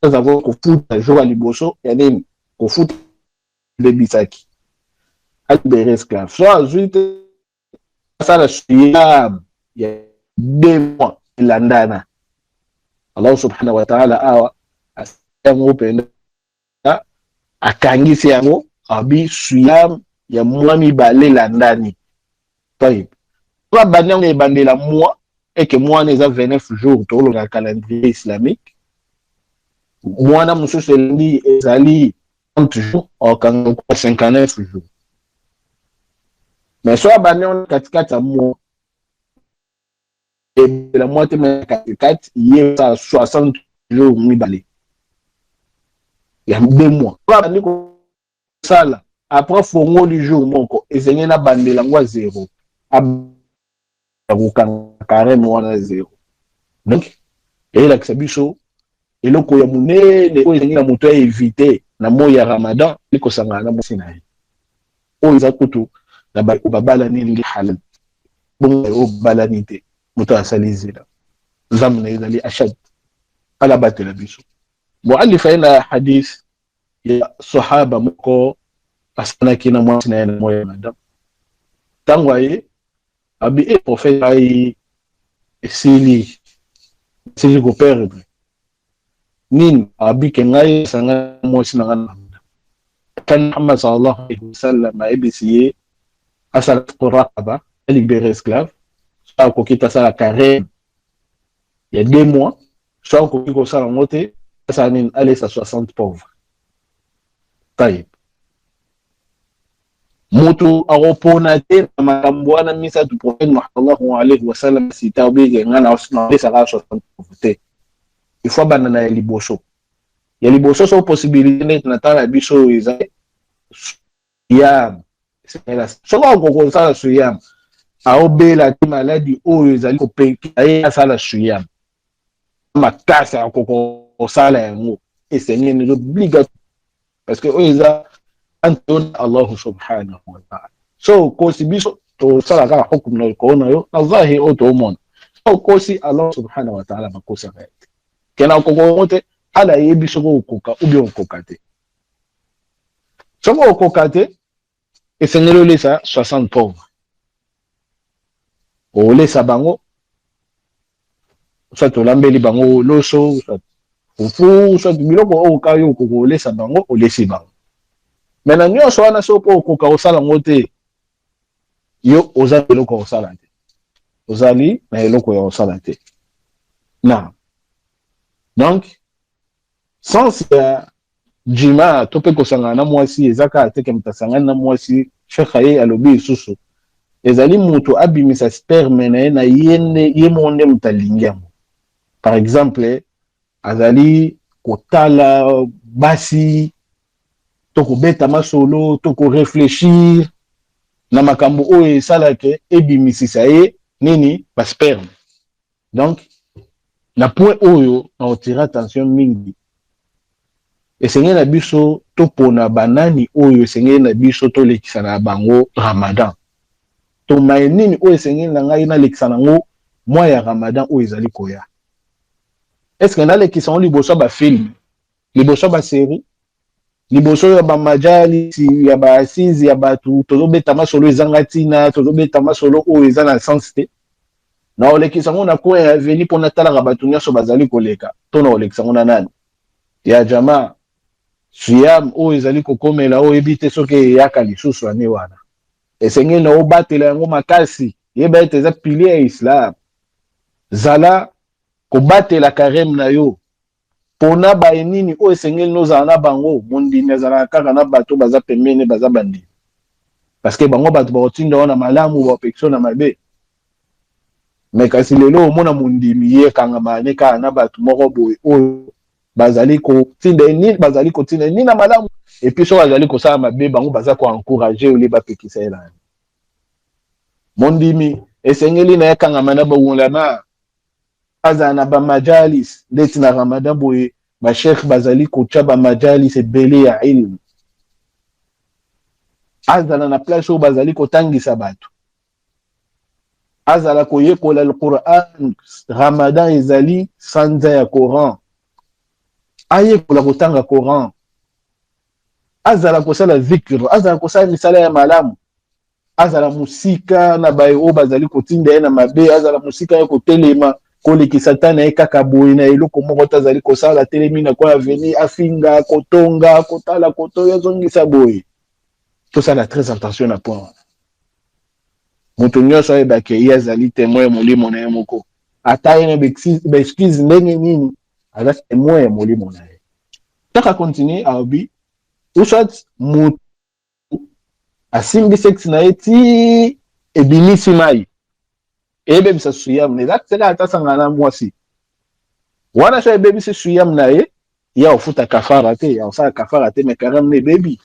za ko futa jour liboso yani ko futa le bisaki albere esclave so azuite sala siyam ya 2 mois landana Allah subhanahu wa ta'ala awa asango penda akangisi yango abi suyam ya mwami balela ndani tayib kwa banyango ebandela mois et que mois neza 29 jours to le calendrier islamique mois na mususu endi ezali 30 jours au 59 jours mais soit banyango katikati ya mois et la moitié de 4 il y a 60 jours mibale il y a 2 mois ça après fongo du jour moko ezenge na bandela ngwa 0 carrément wana 0 donc et la kisabiso eloko ya munene ko ezenge na moto ya éviter na moya ya Ramadan liko sangana na mosina ye o izakutu na babala nini halal bon o balanite متأسلين زمن إذا لي أشد على باتل بيسو مؤلف هنا حديث يا صحابة مكو أسنا كنا موسنا هنا مويا مدام تنوي أبي إيه بروفيت أي سيلي كو بيرد نين أبي كنغاي سنا موسنا هنا كان محمد صلى الله عليه وسلم أبي سيه أسأل الرقبة اللي بير اسكلاف ko kita sala carême il y a 2 mois soit ko kiko sala ngote ça nin aller sa 60 pauvres tayib mutu aropona te makambwana misa du prophète sallallahu alayhi wa sallam sitabi ngana osna sa 60 pauvres te il faut banana liboso ya liboso so possibilité na tala biso iza ya so ko sala suyam aobela ti maladi oyo ezali kopeki aye asala suyam makasi akoko sala yango esenye ni obligatoire parce que oyo eza anton Allah subhanahu wa ta'ala so kosi biso to sala ka hukum na ko na yo na zahir o to mon so kosi Allah subhanahu wa ta'ala makosa ka kena ko ngote ala yebiso ko koka ubi okoka te so ko okoka te esenye le sa 60 pauvres olesa bango soit olambeli bango loso, soit fufu, soit biloko oyo kayo kokolesa bango olesi bango. Mais na nyonso wana so po okoka osala ngo te, yo oza eloko osala te, ozali na eloko ya osala te. Na donc sens ya jima to pe kosangana na mwasi ezaka ateke mutasangana na mwasi shekha ye alobi isusu ezali mutu abimisa sperme na ye na ye monde mutalingi yango. Par exemple azali kotala basi to kobeta masolo to ko réfléchir na makambo oyo esalake ebimisisa ye nini ba sperme. Donc na point oyo na otira attention mingi esengeli na biso topona banani oyo esengeli na biso tolekisa na bango Ramadan. Tomaye nini oyo esengeli na ngai nalekisa nango mwa ya Ramadan oyo ezali koya. Est-ce que nalekisa ngo liboso ba film, liboso ba série, liboso ya ba majali ya ba assise ya batu tozobeta masolo ezanga tina, tozobeta masolo oyo eza na sens te. Na olekisa ngo na coin ya veni pona talaka batu nyonso bazali koleka. To na olekisa ngo na nani? Ya jamaa siyam oyo ezali kokomela oyo ebite soki yaka lisusu ane wana. Esengeli na obatela yango makasi, yeba ete eza pilier ya Islam. Zala kobatela karem na yo pona baenini oyo esengeli nozala na bango mondimi azalaka kaka na bato baza pembeni baza bandimi. Parce que bango bato bakotinda wana malamu bapekisio na mabe. Mais kasi lelo omona mondimi ye kangama ne kaka na bato moko boye oyo bazali kotinda nini bazali kotinda nini na malamu et puis so bazali kosala mabe bango baza ko encourager ole bapekisa elani. Mondimi esengeli na kangama na bawulama azana ba majalis ndeti na Ramadan boye ba sheikh bazali kocha ba majalis ebele ya ilmu. Azana na place oyo bazali kotangisa bato. Azala koyekola al-Quran, Ramadan ezali sanza ya Quran. Ayekola kotanga Quran. Azala kosala zikr, azala kosala misala ya malamu. Azala musika na baye oyo bazali kotinda ye na mabe, azala musika ya kotelema kolekisa tana ye kaka boye na eloko moko tazali kosala telemi na kwa veni afinga kotonga kotala koto yazongisa boye. Tosala très attention na point. Mutu nyonso ayebake ye azali témoin molimo na ye moko. Ata ye na excuse ndenge nini aza témoin ya molimo na ye. Taka continue aobi usat mutu asimbi sexe na ye ti ebimisi mai. Ebe bisa suyam ne zaka ata sanga na mwasi. Wana so ebe bisa suyam na ye ya ofuta kafara te ya osala kafara te me karam ne baby.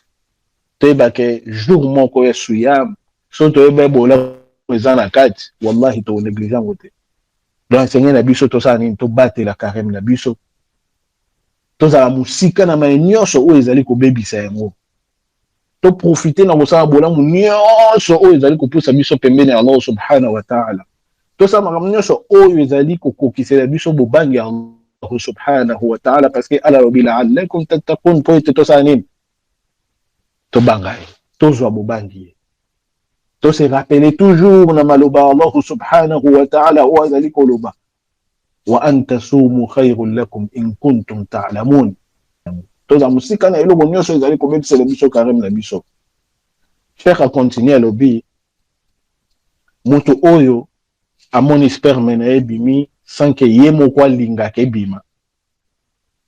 Tebake jour moko ya suyam so to ebe bola ezana kati wallahi to négligeant ngote. Donc seigneur na biso to sa ni to batela karem na biso. To za musika na maenyoso o ezali ko bebisa yango. To profiter na kosala bola mu nyonso o ezali ko pusa biso pembeni ya Allah subhanahu wa ta'ala. To sa makam nyonso o ezali ko kokisela biso bobangi ya Allah subhanahu wa ta'ala parce que ala rabbil alakum tattaqun po to sa ni to bangai to zo bobangi. To se rappeler toujours na maloba Allah subhanahu wa ta'ala wa azali koloba wa antasumu khairul lakum in kuntum ta'lamun. To za musika na eloko nyonso ezali ko bebisa biso karem na biso. Cheikh a continuer lobi mutu oyo amoni sperme na ebimi sans que ye moko alinga ke bima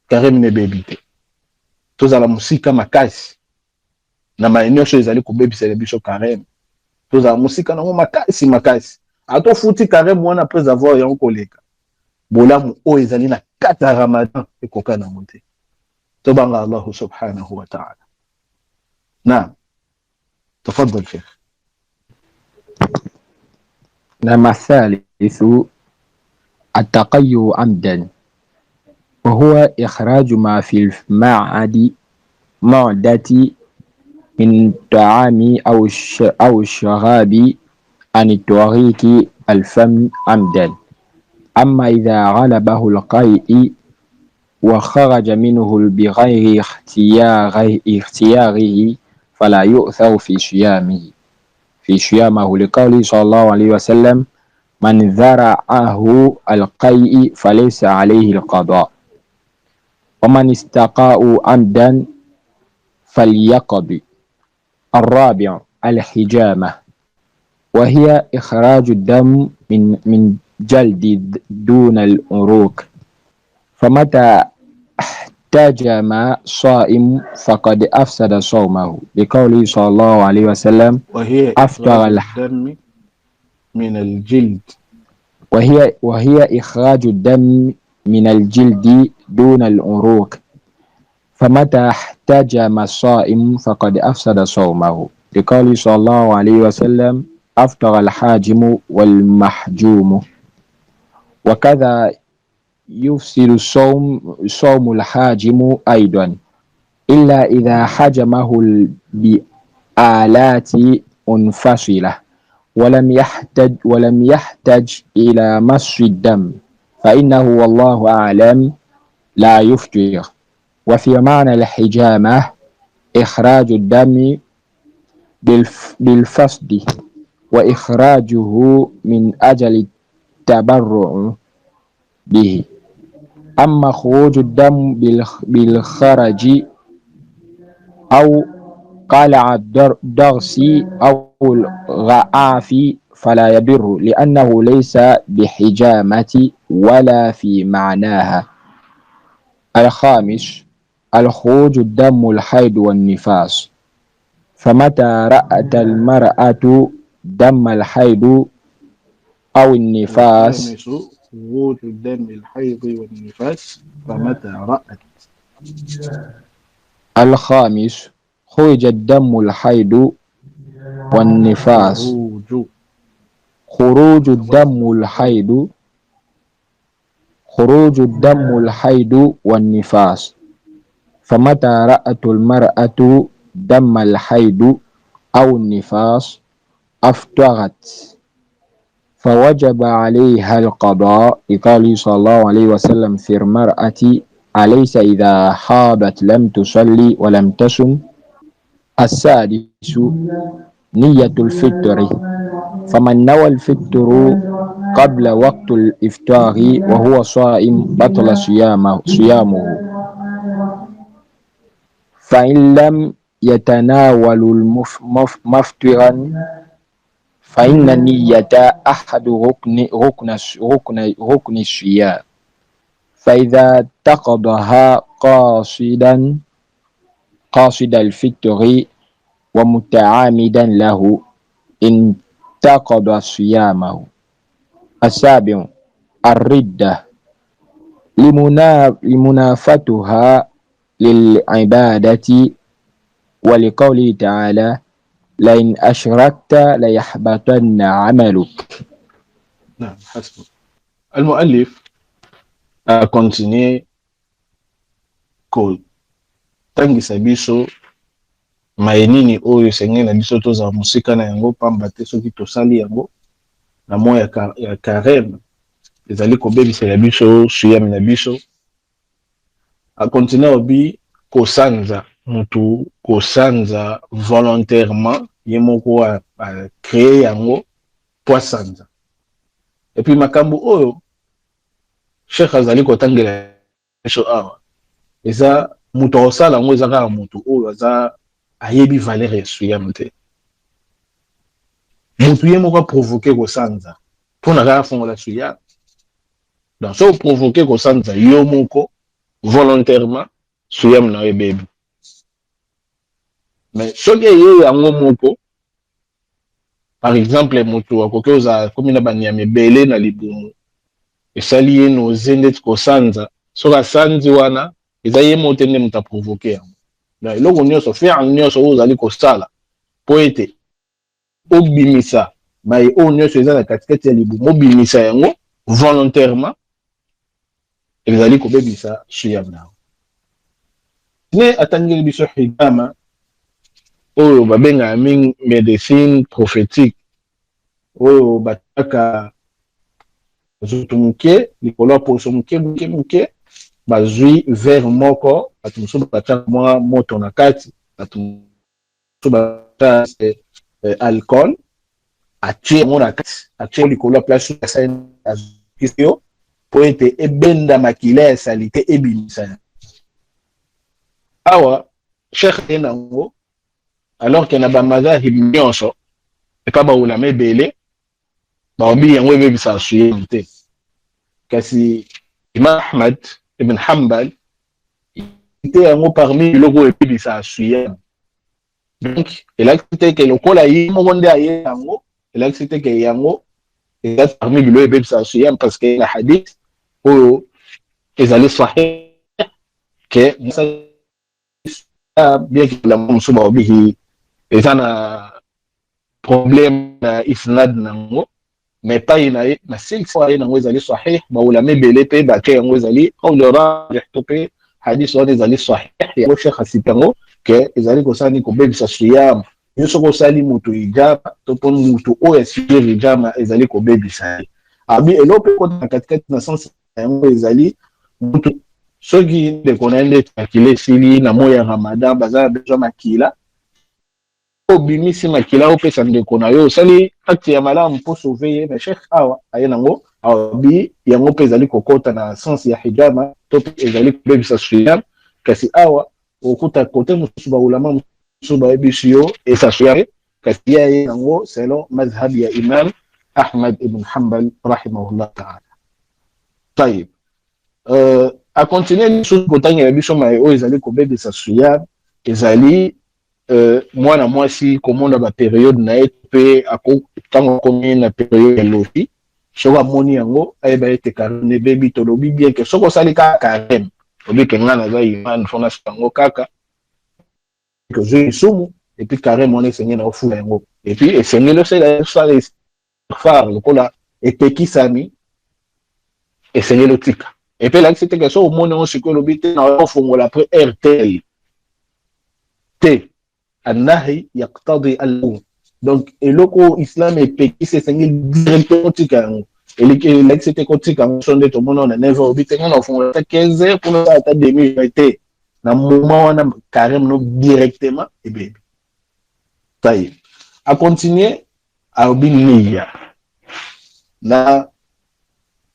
karem ne bebite. To za la musika makasi na maenyoso ezali ko bebisa biso karem. Toza musika nango makasi ato futi karem wana après avoir yango koleka bolamu o ezali na kata Ramadan ekoka na monte to banga Allah subhanahu wa ta'ala. Na تفضل شيخ. نعم. الثالث التقي عمدا وهو إخراج ما في المعدة من الطعام أو الشراب عن طريق الفم عمدا. أما إذا غلبه القيء وخرج منه بغير اختياره فلا يؤثر في صيامه لقوله صلى الله عليه وسلم من ذرعه القيء فليس عليه القضاء، ومن استقاء عمدا فليقضي. الرابع الحجامة، وهي إخراج الدم من جلد دون العروق، فمتى احتجم صائم فقد أفسد صومه، لقوله صلى الله عليه وسلم وهي إخراج أفطر الدم من الجلد. وهي إخراج الدم من الجلد دون العروق، فمتى احتجم الصائم فقد أفسد صومه، لقوله صلى الله عليه وسلم أفطر الحاجم والمحجوم. وكذا يفسد صوم الحاجم أيضا، إلا إذا حجمه بآلات منفصلة ولم يحتج إلى مص الدم، فإنه والله أعلم لا يفطر. وفي معنى الحجامة إخراج الدم بالفصد، وإخراجه من أجل التبرع به. أما خروج الدم بالخرج أو قلع الضرس أو الغعاف فلا يضر، لأنه ليس بحجامة ولا في معناها. الخامس الخروج الدم الحيض والنفاس، فمتى رأت المرأة دم الحيض أو النفاس. الخامس خروج الدم الحيض والنفاس، فمتى رأت. الخامس خرج الدم الحيض والنفاس، خروج الدم الحيض والنفاس، فمتى رأت المرأة دم الحيض أو النفاس أفطرت، فوجب عليها القضاء، لقال صلى الله عليه وسلم في المرأة أليس إذا حاضت لم تصلي ولم تصم. السادس نية الفطر، فمن نوى الفطر قبل وقت الإفطار وهو صائم بطل صيامه، فإن لم يتناول مفطرا فإن النية أحد ركن الصيام، فإذا اعتقدها قاصد الفطر ومتعامدا له انتقض صيامه. السابع الردة، لمنافتها للعبادة، ولقوله تعالى لئن أشركت ليحبطن عملك. نعم حسب. المؤلف continue kotangisa biso mayenini oyo esengeli na biso tozala mosika na yango, pamba te soki tosali yango na mwa ya carême ezali kobebisela biso suyami na biso. Akontinue obi kosanza mutu, kosanza volontairement ye moko créer yango po asanza. Et puis makambo oyo Cheikh azali kotangela biso awa eza mutu osala yango eza kaka mutu oyo aza ayebi valeur ya suyami te. Mutu ye moko provoquer kosanza mpona kaka fongola suyami. Donc so provoquer kosanza yo moko volontairement suyami na ebebi. Mais soki ye yango moko, par exemple mutu akoki oza komi na banyama ebele na libumu esali ye no zendeti kosanza, soki asanzi wana eza ye mo te nde mutu aprovoke yango. Donc eloko nyonso faire nyonso oyo ozali kosala po ete obimisa baye oyo nyonso eza na katikati ya libumu obimisa yango volontairement ezali kobebisa suyami na yango. Ne atangeli biso hijama oyo babengaka mingi médecine prophétique, oyo bataka zoto muke likolo ya poso muke bazwi verre moko, bato mosusu bataka mwa moto na kati, bato mosusu bataka alcool, atie yango na kati, atie likolo ya place asali yo po ete ebenda makila ya salite ebimisa. Awa cheikh ye nango alors que na bamadhahib nyonso eka baulama ebele baobi yango ebebisa asuyam te, kasi Imam Ahmad ibn Hanbal ite yango parmi biloko ebebisa asuyam. Donc elakisi te ke lokola ye moko nde aye yango, elakisi te ke yango eza parmi biloko ebebisa asuyam, parce que na hadith oyo ezali sahih ke bien que la mosusu baobi eza na problème na isnad nango, mais pas na ye na silsila ye nango ezali sahih, baulama ebele mpe batie yango ezali qawlu rajih to mpe hadith wana ezali sahih. Yango cheikh asika yango ke ezali kosala kobebisa siyam yo soko osali mutu ijama to mpo mutu oyo asiri ijama ezali kobebisa ye. Abi eloko mpe kota na katikati na sens yango ezali mutu soki ndeko na ye nde makila esili na moya ya ramadan baza na besoin makila obimisi makila opesa ndeko na yo osali acte ya malamu mpo sauve ye, mais cheikh awa aye nango abi yango mpe ezali kokota na sens ya hijama to mpe ezali kobebisa siyam. Kasi awa okuta kote mosusu baulama mosusu bayebisi yo esa siyam, kasi ye nango selon mazhab ya Imam Ahmad ibn Hanbal rahimahullah ta'ala. Tayib a continuer lisusu kotangela biso maye oyo ezali kobebisa siyam ezali mwana mwasi komonda baperiode na ye mpe ntango akomi na periode ya lofi soki amoni yango ayeba ete kareme ebebi tolobi bien ke soki osali kaka kareme obi ke nga naza iman fo nasala yango kaka kozwi lisumu epuis kareme wana esengeli na ofula yango epuis esengeli osala istighfar lokola epekisami esengeli otika epuis elakisi te ke so omoni yango sikoyo olobi te na ofungola apres RTL te anahi yaqtadi al-um. Donc eloko islam epekisi esengeli directement tika yango elakisi te kotika yango so nde tomona na 9h obi te nga na ofungola ata 15h mpona osala ata demi te na moment wana carême no directement ebebi. Tayi a continuer aobi niya na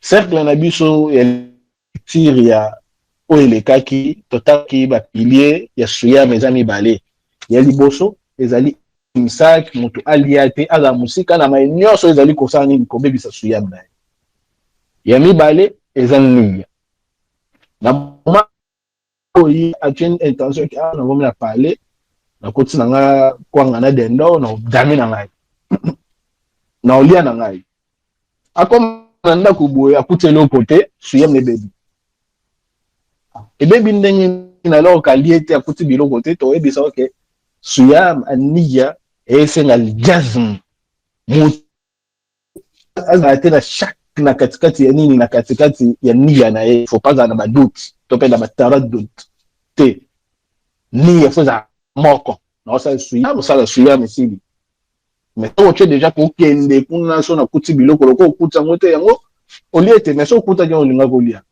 cercle na biso ya lecture ya oyo elekaki totaki bapilier ya siyam eza mibale. Ya liboso ezali imsak mutu alia te aza musika na mai nyonso ezali kosala nini kobebisa siyam na ye. Ya mibale eza niya na moma oyi atie intention ke na vomi na parler na koti na nga kwanga na dendo na dami na ngai na olia na ngai akoma na ndako boye akuti eloko te siyam ebebi ebebi ndenge na loko kalie te akuti biloko te toyebisa oke siyam aniya esenga aljazm mutu azala te na shak na katikati ya nini na katikati ya niya na ye faut pas na badoute to mpe na bataraddud te niya fo ezala moko na osala siyam osala siyam esili mais to otie deja kokende kuna so na kuti biloko loko okuti yango te yango olie te mais so okutaki yango olinga kolia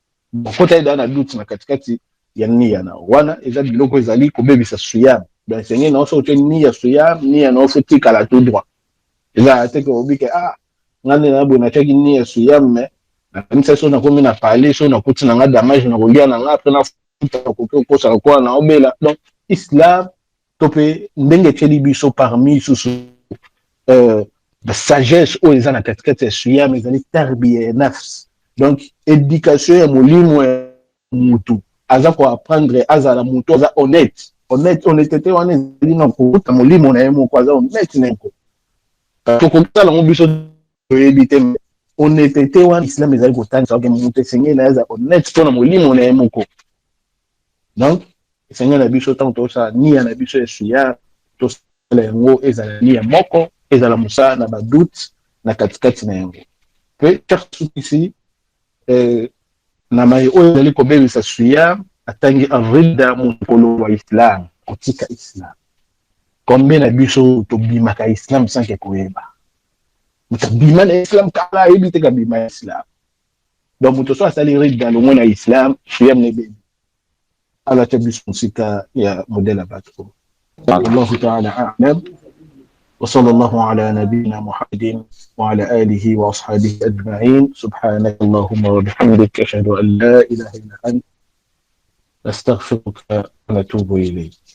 okota eda na doute na katikati ya niya na wana eza biloko ezali kobebisa siyam. Donc sengeli na oso otie niya siyam niya na ofo tikala tout droit eza te ke obi ke ngande na boye natiaki niya siyam mais nakanisa so nakomi na parler so nakuti na nga damage na kolia na nga apres nafuta koki okosala kola na obela. Donc islam to mpe ndenge etieli biso parmi susu basagesse oyo eza na katikati ya siyam ezali tarbiya ya nafs. Donc éducation ya molimo ya mutu aza koapprendre azala mutu aza honnête honnêteté wana ezali na kokuta molimo na ye moko aza honnête nenko tokosala ngo biso toyebi te honnêteté wana islam ezali kotangisa oke mutu esengeli na ye aza honnête mpona molimo na ye moko. Donc esengeli na biso ntango tosala niya na biso ya siyam tosala yango ezala niya moko ezala mosala na badoute na katikati na yango mpe sukisi na mai oyo ezali kobebisa siyam atangi arida mokolo wa islam kotika islam kombe na biso tobimaka islam sanke koyeba mutu abima na islam kala ayebi te kabima ya islam. Donc mutu so asali rida longo na islam siyam na ebebi ala tia biso mosika ya modele ya bato. Allahu taala a'lam. وصلى الله على نبينا محمد وعلى آله وأصحابه أجمعين. سبحانك اللهم وبحمدك أشهد أن لا إله إلا أنت، نستغفرك ونتوب إليك.